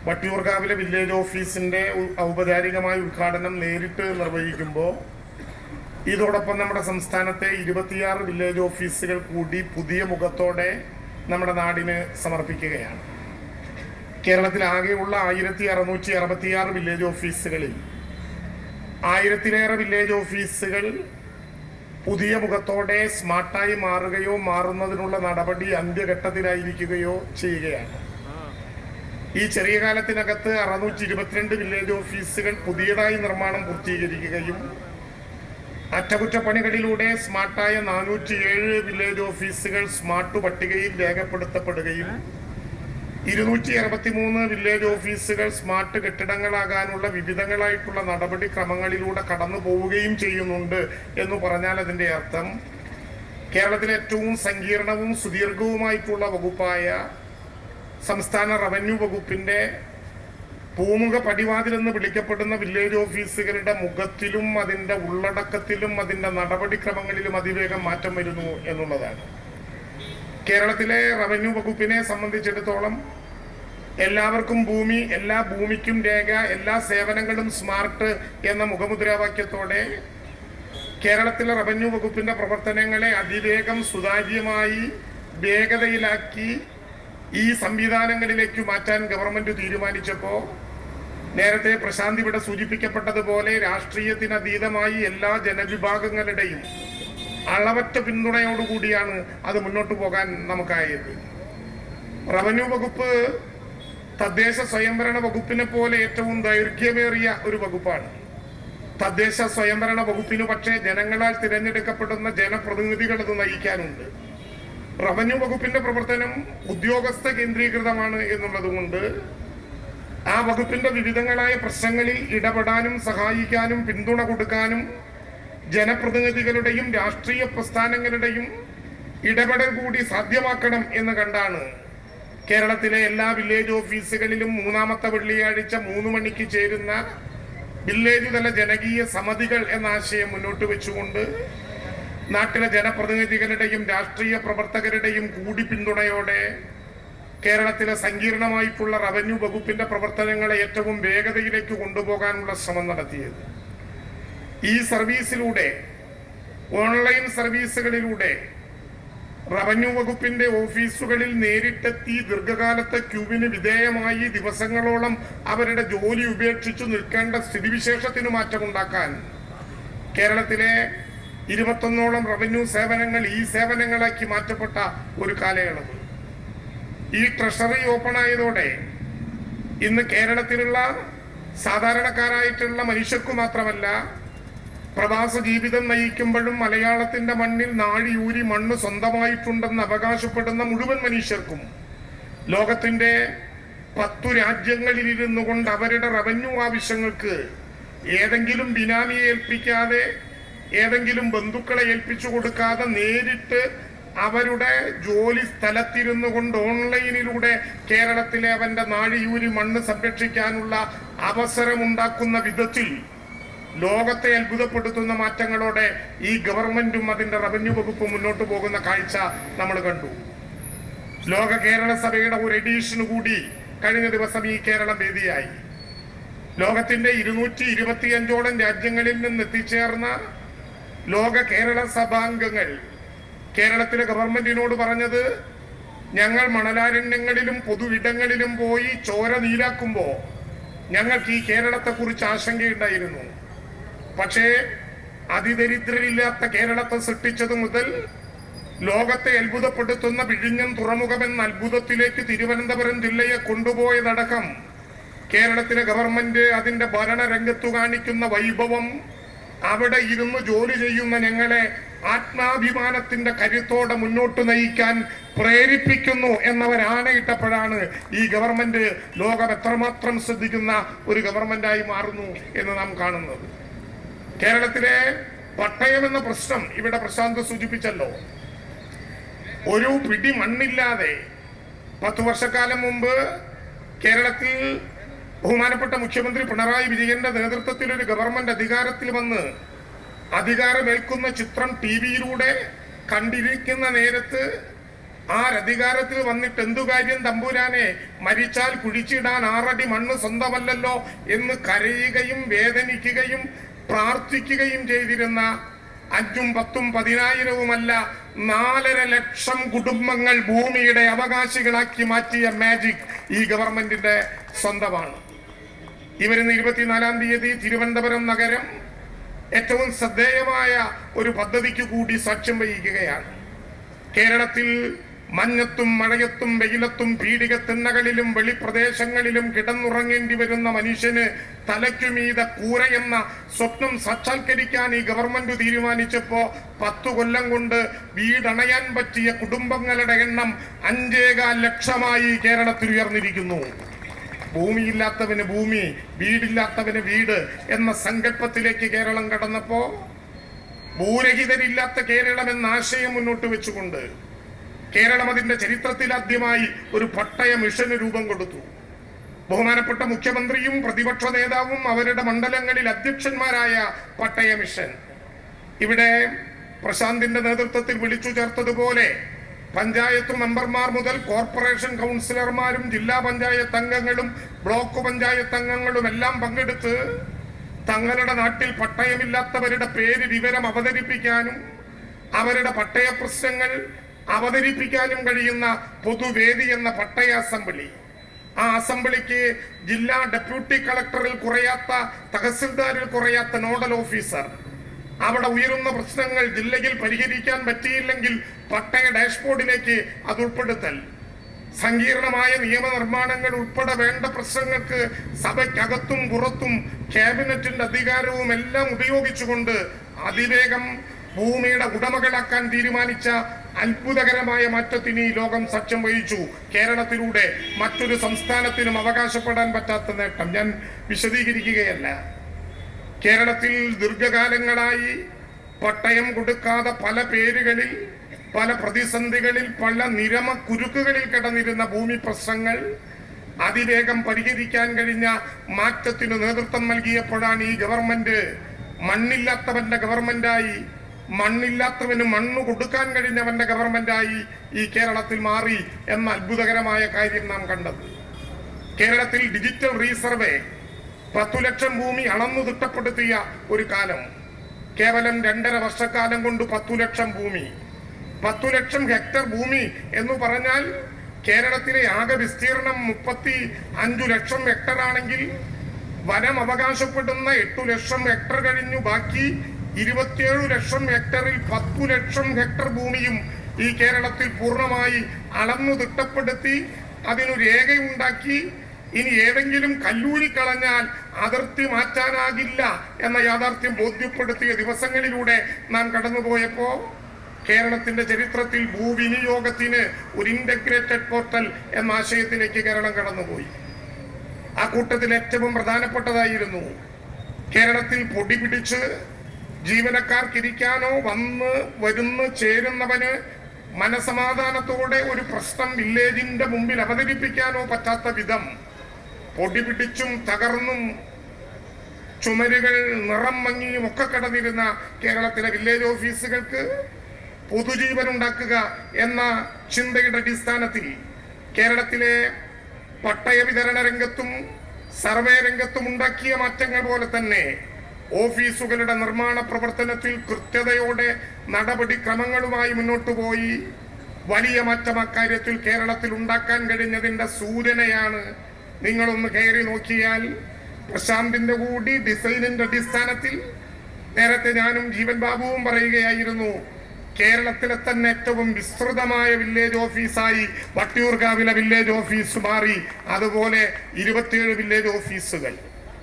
വട്ടിയൂർക്കാവിലെ village ഓഫീസിന്റെ ഔപചാരികമായ ഉദ്ഘാടനം നേരിട്ട് നിർവഹിക്കുമ്പോൾ ഇതോടൊപ്പം നമ്മുടെ സംസ്ഥാനത്തെ 26 വില്ലേജ് ഓഫീസുകൾ കൂടി പുതിയ മുഖത്തോടെ നമ്മുടെ നാടിന് സമർപ്പിക്കുകയാണ്. കേരളത്തിലാകെയുള്ള 1666 വില്ലേജ് ഓഫീസുകളിൽ 1000-ലേറെ വില്ലേജ് ഓഫീസുകൾ പുതിയ മുഖത്തോടെ സ്മാർട്ടായി മാറുകയോ മാറുന്നതിനുള്ള നടപടി അന്ത്യഘട്ടത്തിലായിരിക്കുകയോ ചെയ്യുകയാണ്. ഈ ചെറിയ കാലത്തിനകത്ത് 622 വില്ലേജ് ഓഫീസുകൾ പുതിയതായി നിർമ്മാണം പൂർത്തീകരിക്കുകയും അറ്റകുറ്റപ്പണികളിലൂടെ സ്മാർട്ടായ 407 വില്ലേജ് ഓഫീസുകൾ സ്മാർട്ട് പട്ടികയിൽ രേഖപ്പെടുത്തപ്പെടുകയും 263 വില്ലേജ് ഓഫീസുകൾ സ്മാർട്ട് കെട്ടിടങ്ങളാകാനുള്ള വിവിധങ്ങളായിട്ടുള്ള നടപടി ക്രമങ്ങളിലൂടെ കടന്നു പോവുകയും ചെയ്യുന്നുണ്ട് എന്ന് പറഞ്ഞാൽ അതിൻ്റെ അർത്ഥം കേരളത്തിലെ ഏറ്റവും സങ്കീർണവും സുദീർഘവുമായിട്ടുള്ള വകുപ്പായ സംസ്ഥാന റവന്യൂ വകുപ്പിന്റെ പൂമുഖ പടിവാതിലെന്ന് വിളിക്കപ്പെടുന്ന വില്ലേജ് ഓഫീസുകളുടെ മുഖത്തിലും അതിൻ്റെ ഉള്ളടക്കത്തിലും അതിൻ്റെ നടപടിക്രമങ്ങളിലും അതിവേഗം മാറ്റം വരുന്നു എന്നുള്ളതാണ്. കേരളത്തിലെ റവന്യൂ വകുപ്പിനെ സംബന്ധിച്ചിടത്തോളം എല്ലാവർക്കും ഭൂമി, എല്ലാ ഭൂമിക്കും രേഖ, എല്ലാ സേവനങ്ങളും സ്മാർട്ട് എന്ന മുഖമുദ്രാവാക്യത്തോടെ കേരളത്തിലെ റവന്യൂ വകുപ്പിന്റെ പ്രവർത്തനങ്ങളെ അതിവേഗം സുതാര്യമായി വേഗതയിലാക്കി ഈ സംവിധാനങ്ങളിലേക്ക് മാറ്റാൻ ഗവൺമെന്റ് തീരുമാനിച്ചപ്പോൾ നേരത്തെ പ്രശാന്ത് ഇവിടെ സൂചിപ്പിക്കപ്പെട്ടതുപോലെ രാഷ്ട്രീയത്തിനതീതമായി എല്ലാ ജനവിഭാഗങ്ങളുടെയും അളവറ്റ പിന്തുണയോടുകൂടിയാണ് അത് മുന്നോട്ട് പോകാൻ നമുക്കായത്. റവന്യൂ വകുപ്പ് തദ്ദേശ സ്വയംഭരണ വകുപ്പിനെ പോലെ ഏറ്റവും ദൈർഘ്യമേറിയ ഒരു വകുപ്പാണ്. തദ്ദേശ സ്വയംഭരണ വകുപ്പിന് പക്ഷേ ജനങ്ങളാൽ തിരഞ്ഞെടുക്കപ്പെടുന്ന ജനപ്രതിനിധികൾ അത് നയിക്കാനുണ്ട്. റവന്യൂ വകുപ്പിന്റെ പ്രവർത്തനം ഉദ്യോഗസ്ഥ കേന്ദ്രീകൃതമാണ് എന്നുള്ളതുകൊണ്ട് ആ വകുപ്പിന്റെ വിവിധങ്ങളായ പ്രശ്നങ്ങളിൽ ഇടപെടാനും സഹായിക്കാനും പിന്തുണ കൊടുക്കാനും ജനപ്രതിനിധികളുടെയും രാഷ്ട്രീയ പ്രസ്ഥാനങ്ങളുടെയും ഇടപെടൽ കൂടി സാധ്യമാക്കണം എന്ന് കണ്ടാണ് കേരളത്തിലെ എല്ലാ വില്ലേജ് ഓഫീസുകളിലും 3-ാമത്തെ വെള്ളിയാഴ്ച 3 മണിക്ക് ചേരുന്ന വില്ലേജ് തല ജനകീയ സമിതികൾ എന്ന ആശയം മുന്നോട്ട് വെച്ചുകൊണ്ട് നാട്ടിലെ ജനപ്രതിനിധികളുടെയും രാഷ്ട്രീയ പ്രവർത്തകരുടെയും കൂടി പിന്തുണയോടെ കേരളത്തിലെ സങ്കീർണമായിട്ടുള്ള റവന്യൂ വകുപ്പിന്റെ പ്രവർത്തനങ്ങളെ ഏറ്റവും വേഗതയിലേക്ക് കൊണ്ടുപോകാനുള്ള ശ്രമം നടത്തിയത്. ഈ സർവീസിലൂടെ, ഓൺലൈൻ സർവീസുകളിലൂടെ റവന്യൂ വകുപ്പിന്റെ ഓഫീസുകളിൽ നേരിട്ടെത്തി ദീർഘകാലത്തെ ക്യൂവിന് വിധേയമായി ദിവസങ്ങളോളം അവരുടെ ജോലി ഉപേക്ഷിച്ചു നിൽക്കേണ്ട സ്ഥിതിവിശേഷത്തിന് മാറ്റമുണ്ടാക്കാൻ കേരളത്തിലെ 21ഓളം റവന്യൂ സേവനങ്ങൾ ഈ സേവനങ്ങളാക്കി മാറ്റപ്പെട്ട ഒരു കാലയളവ്. ഈ ട്രഷറി ഓപ്പൺ ആയതോടെ ഇന്ന് കേരളത്തിലുള്ള സാധാരണക്കാരായിട്ടുള്ള മനുഷ്യർക്കു മാത്രമല്ല, പ്രവാസ ജീവിതം നയിക്കുമ്പോഴും മലയാളത്തിന്റെ മണ്ണിൽ നാഴിയൂരി മണ്ണ് സ്വന്തമായിട്ടുണ്ടെന്ന് അവകാശപ്പെടുന്ന മുഴുവൻ മനുഷ്യർക്കും ലോകത്തിന്റെ 10 രാജ്യങ്ങളിലിരുന്നു കൊണ്ട് അവരുടെ റവന്യൂ ആവശ്യങ്ങൾക്ക് ഏതെങ്കിലും ബിനാമിയെ ഏൽപ്പിക്കാതെ, ഏതെങ്കിലും ബന്ധുക്കളെ ഏൽപ്പിച്ചു കൊടുക്കാതെ നേരിട്ട് അവരുടെ ജോലി സ്ഥലത്തിരുന്നു കൊണ്ട് ഓൺലൈനിലൂടെ കേരളത്തിലെ അവന്റെ നാഴിയൂരി മണ്ണ് സംരക്ഷിക്കാനുള്ള അവസരമുണ്ടാക്കുന്ന വിധത്തിൽ ലോകത്തെ അത്ഭുതപ്പെടുത്തുന്ന മാറ്റങ്ങളോടെ ഈ ഗവൺമെന്റും അതിന്റെ റവന്യൂ വകുപ്പും മുന്നോട്ട് പോകുന്ന കാഴ്ച നമ്മൾ കണ്ടു. ലോക കേരള സഭയുടെ ഒരു എഡീഷന് കൂടി കഴിഞ്ഞ ദിവസം ഈ കേരളം വേദിയായി. ലോകത്തിന്റെ 225ഓളം രാജ്യങ്ങളിൽ നിന്ന് എത്തിച്ചേർന്ന ലോക കേരള സഭാംഗങ്ങൾ കേരളത്തിലെ ഗവൺമെന്റിനോട് പറഞ്ഞത്, ഞങ്ങൾ മണലാരണ്യങ്ങളിലും പൊതുവിടങ്ങളിലും പോയി ചോര നീരാക്കുമ്പോൾ ഞങ്ങൾക്ക് ഈ കേരളത്തെക്കുറിച്ച് ആശങ്കയുണ്ടായിരുന്നു. പക്ഷേ അതിദരിദ്രരില്ലാത്ത കേരളത്തെ സൃഷ്ടിച്ചത് മുതൽ ലോകത്തെ അത്ഭുതപ്പെടുത്തുന്ന വിഴിഞ്ഞം തുറമുഖമെന്ന അത്ഭുതത്തിലേക്ക് തിരുവനന്തപുരം ജില്ലയെ കൊണ്ടുപോയതടക്കം കേരളത്തിലെ ഗവൺമെന്റ് അതിന്റെ ഭരണരംഗത്തു കാണിക്കുന്ന വൈഭവം അവിടെ ഇരുന്ന് ജോലി ചെയ്യുന്ന ഞങ്ങളെ ആത്മാഭിമാനത്തിന്റെ കരുത്തോടെ മുന്നോട്ട് നയിക്കാൻ പ്രേരിപ്പിക്കുന്നു എന്നവരാണയിട്ടപ്പോഴാണ് ഈ ഗവൺമെന്റ് ലോകം എത്രമാത്രം ശ്രദ്ധിക്കുന്ന ഒരു ഗവൺമെന്റായി മാറുന്നു എന്ന് നാം കാണുന്നത്. കേരളത്തിലെ പട്ടയം എന്ന പ്രശ്നം ഇവിടെ പ്രശാന്ത് സൂചിപ്പിച്ചല്ലോ. ഒരു പിടി മണ്ണില്ലാതെ 10 വർഷക്കാലം മുമ്പ് കേരളത്തിൽ ബഹുമാനപ്പെട്ട മുഖ്യമന്ത്രി പിണറായി വിജയന്റെ നേതൃത്വത്തിൽ ഒരു ഗവൺമെന്റ് അധികാരത്തിൽ വന്ന് അധികാരമേൽക്കുന്ന ചിത്രം ടിവിയിലൂടെ കണ്ടിരിക്കുന്ന നേരത്ത് ആരധികാരത്തിൽ വന്നിട്ട് എന്തു കാര്യം തമ്പുരാനെ, മരിച്ചാൽ കുഴിച്ചിടാൻ 6 അടി മണ്ണ് സ്വന്തമല്ലല്ലോ എന്ന് കരയുകയും വേദനിക്കുകയും പ്രാർത്ഥിക്കുകയും ചെയ്തിരുന്ന 5ഉം 10ഉം 10,000-വുമല്ല 4.5 ലക്ഷം കുടുംബങ്ങൾ ഭൂമിയുടെ അവകാശികളാക്കി മാറ്റിയ മാജിക് ഈ ഗവൺമെന്റിന്റെ സ്വന്തമാണ്. ഇവരുന്ന് 24-ാം തീയതി തിരുവനന്തപുരം നഗരം ഏറ്റവും ശ്രദ്ധേയമായ ഒരു പദ്ധതിക്ക് കൂടി സാക്ഷ്യം വഹിക്കുകയാണ്. കേരളത്തിൽ മഞ്ഞത്തും മഴയത്തും വെയിലത്തും പീഡിക തിണ്ണകളിലും വെളിപ്രദേശങ്ങളിലും കിടന്നുറങ്ങേണ്ടി വരുന്ന മനുഷ്യന് തലയ്ക്കുമീത കൂരയെന്ന സ്വപ്നം സാക്ഷാത്കരിക്കാൻ ഈ ഗവൺമെന്റ് തീരുമാനിച്ചപ്പോ 10 കൊല്ലം കൊണ്ട് വീടണയാൻ പറ്റിയ കുടുംബങ്ങളുടെ എണ്ണം 5.25 ലക്ഷമായി കേരളത്തിൽ ഉയർന്നിരിക്കുന്നു. ഭൂമിയില്ലാത്തവന് ഭൂമി, വീടില്ലാത്തവന് വീട് എന്ന സങ്കല്പത്തിലേക്ക് കേരളം കടന്നപ്പോ ഭൂരഹിതരില്ലാത്ത കേരളം എന്ന ആശയം മുന്നോട്ട് വെച്ചുകൊണ്ട് കേരളം അതിന്റെ ചരിത്രത്തിൽ ആദ്യമായി ഒരു പട്ടയ മിഷന് രൂപം കൊടുത്തു. ബഹുമാനപ്പെട്ട മുഖ്യമന്ത്രിയും പ്രതിപക്ഷ നേതാവും അവരുടെ മണ്ഡലങ്ങളിൽ അധ്യക്ഷന്മാരായ പട്ടയ മിഷൻ ഇവിടെ പ്രശാന്തിന്റെ നേതൃത്വത്തിൽ വിളിച്ചു ചേർത്തതുപോലെ പഞ്ചായത്ത് മെമ്പർമാർ മുതൽ കോർപ്പറേഷൻ കൗൺസിലർമാരും ജില്ലാ പഞ്ചായത്ത് അംഗങ്ങളും ബ്ലോക്ക് പഞ്ചായത്ത് അംഗങ്ങളും എല്ലാം പങ്കെടുത്ത് തങ്ങളുടെ നാട്ടിൽ പട്ടയമില്ലാത്തവരുടെ പേര് വിവരം അവതരിപ്പിക്കാനും അവരുടെ പട്ടയ പ്രശ്നങ്ങൾ അവതരിപ്പിക്കാനും കഴിയുന്ന പൊതുവേദി എന്ന പട്ടയ അസംബ്ലി. ആ അസംബ്ലിക്ക് ജില്ലാ ഡെപ്യൂട്ടി കളക്ടറിൽ കുറയാത്ത, തഹസിൽദാരിൽ കുറയാത്ത നോഡൽ ഓഫീസർ, അവിടെ ഉയരുന്ന പ്രശ്നങ്ങൾ ജില്ലയിൽ പരിഹരിക്കാൻ പറ്റിയില്ലെങ്കിൽ പട്ടയ ഡാഷ്ബോർഡിലേക്ക് അത് ഉൾപ്പെടുത്തൽ, സങ്കീർണമായ നിയമനിർമ്മാണങ്ങൾ ഉൾപ്പെടെ വേണ്ട പ്രശ്നങ്ങൾക്ക് സഭയ്ക്കകത്തും പുറത്തും ക്യാബിനറ്റിന്റെ അധികാരവും എല്ലാം ഉപയോഗിച്ചുകൊണ്ട് അതിവേഗം ഭൂമിയുടെ ഉടമകളാക്കാൻ തീരുമാനിച്ച അത്ഭുതകരമായ മാറ്റത്തിന് ഈ ലോകം സാക്ഷ്യം വഹിച്ചു. കേരളത്തിലൂടെ മറ്റൊരു സംസ്ഥാനത്തിനും അവകാശപ്പെടാൻ പറ്റാത്ത നേട്ടം ഞാൻ വിശദീകരിക്കുകയല്ല. കേരളത്തിൽ ദീർഘകാലങ്ങളായി പട്ടയം കൊടുക്കാതെ പല പേരുകളിൽ, പല പ്രതിസന്ധികളിൽ, പല നിരമ കുരുക്കുകളിൽ കിടന്നിരുന്ന ഭൂമി പ്രശ്നങ്ങൾ അതിവേഗം പരിഹരിക്കാൻ കഴിഞ്ഞ മാറ്റത്തിന് നേതൃത്വം നൽകിയപ്പോഴാണ് ഈ ഗവൺമെന്റ് മണ്ണില്ലാത്തവന്റെ ഗവൺമെന്റായി, മണ്ണില്ലാത്തവന് മണ്ണ് കൊടുക്കാൻ കഴിഞ്ഞവന്റെ ഗവൺമെന്റായി ഈ കേരളത്തിൽ മാറി എന്ന അത്ഭുതകരമായ കാര്യം നാം കണ്ടത്. കേരളത്തിൽ ഡിജിറ്റൽ റീസർവേ 10 ലക്ഷം ഭൂമി അളന്നു തിട്ടപ്പെടുത്തിയ ഒരു കാലം. കേവലം 2.5 വർഷക്കാലം കൊണ്ട് 10 ലക്ഷം ഭൂമി, 10 ലക്ഷം ഹെക്ടർ ഭൂമി എന്ന് പറഞ്ഞാൽ കേരളത്തിലെ ആകെ വിസ്തീർണം 35 ലക്ഷം ഹെക്ടർ ആണെങ്കിൽ വനം അവകാശപ്പെടുന്ന 8 ലക്ഷം ഹെക്ടർ കഴിഞ്ഞു. ബാക്കി 27 ലക്ഷം ഹെക്ടറിൽ 10 ലക്ഷം ഹെക്ടർ ഭൂമിയും ഈ കേരളത്തിൽ പൂർണ്ണമായി അളന്നു തിട്ടപ്പെടുത്തി അതിനു രേഖയുണ്ടാക്കി. ഇനി ഏതെങ്കിലും കല്ലൂരിക്കളഞ്ഞാൽ അതിർത്തി മാറ്റാനാകില്ല എന്ന യാഥാർത്ഥ്യം ബോധ്യപ്പെടുത്തിയ ദിവസങ്ങളിലൂടെ നാം കടന്നുപോയപ്പോ കേരളത്തിന്റെ ചരിത്രത്തിൽ ഭൂവിനിയോഗത്തിന് ഒരു ഇന്റഗ്രേറ്റഡ് പോർട്ടൽ എന്ന ആശയത്തിലേക്ക് കേരളം കടന്നുപോയി. ആ കൂട്ടത്തിൽ ഏറ്റവും പ്രധാനപ്പെട്ടതായിരുന്നു കേരളത്തിൽ പൊടി പിടിച്ച് ജീവനക്കാർക്കിരിക്കാനോ വരുന്ന് ചേരുന്നവന് മനസമാധാനത്തോടെ ഒരു പ്രശ്നം വില്ലേജിന്റെ മുമ്പിൽ അവതരിപ്പിക്കാനോ പറ്റാത്ത വിധം പൊടി പിടിച്ചും തകർന്നും ചുമരുകൾ നിറം മങ്ങിയും ഒക്കെ കടന്നിരുന്ന കേരളത്തിലെ വില്ലേജ് ഓഫീസുകൾക്ക് പൊതുജീവൻ ഉണ്ടാക്കുക എന്ന ചിന്തയുടെ അടിസ്ഥാനത്തിൽ കേരളത്തിലെ പട്ടയ വിതരണ രംഗത്തും സർവേ രംഗത്തും ഉണ്ടാക്കിയ മാറ്റങ്ങൾ പോലെ തന്നെ ഓഫീസുകളുടെ നിർമ്മാണ പ്രവർത്തനത്തിൽ കൃത്യതയോടെ നടപടിക്രമങ്ങളുമായി മുന്നോട്ടു പോയി വലിയ മാറ്റം അക്കാര്യത്തിൽ കേരളത്തിൽ ഉണ്ടാക്കാൻ കഴിഞ്ഞതിന്റെ സൂചനയാണ്. നിങ്ങളൊന്ന് കയറി നോക്കിയാൽ പ്രശാന്തിന്റെ കൂടി ഡിസൈനിന്റെ അടിസ്ഥാനത്തിൽ നേരത്തെ ഞാനും ജീവൻ ബാബുവും പറയുകയായിരുന്നു, കേരളത്തിലെ തന്നെ ഏറ്റവും വിസ്തൃതമായ വില്ലേജ് ഓഫീസായി വട്ടിയൂർക്കാവിലെ വില്ലേജ് ഓഫീസ് മാറി. അതുപോലെ 27 വില്ലേജ് ഓഫീസുകൾ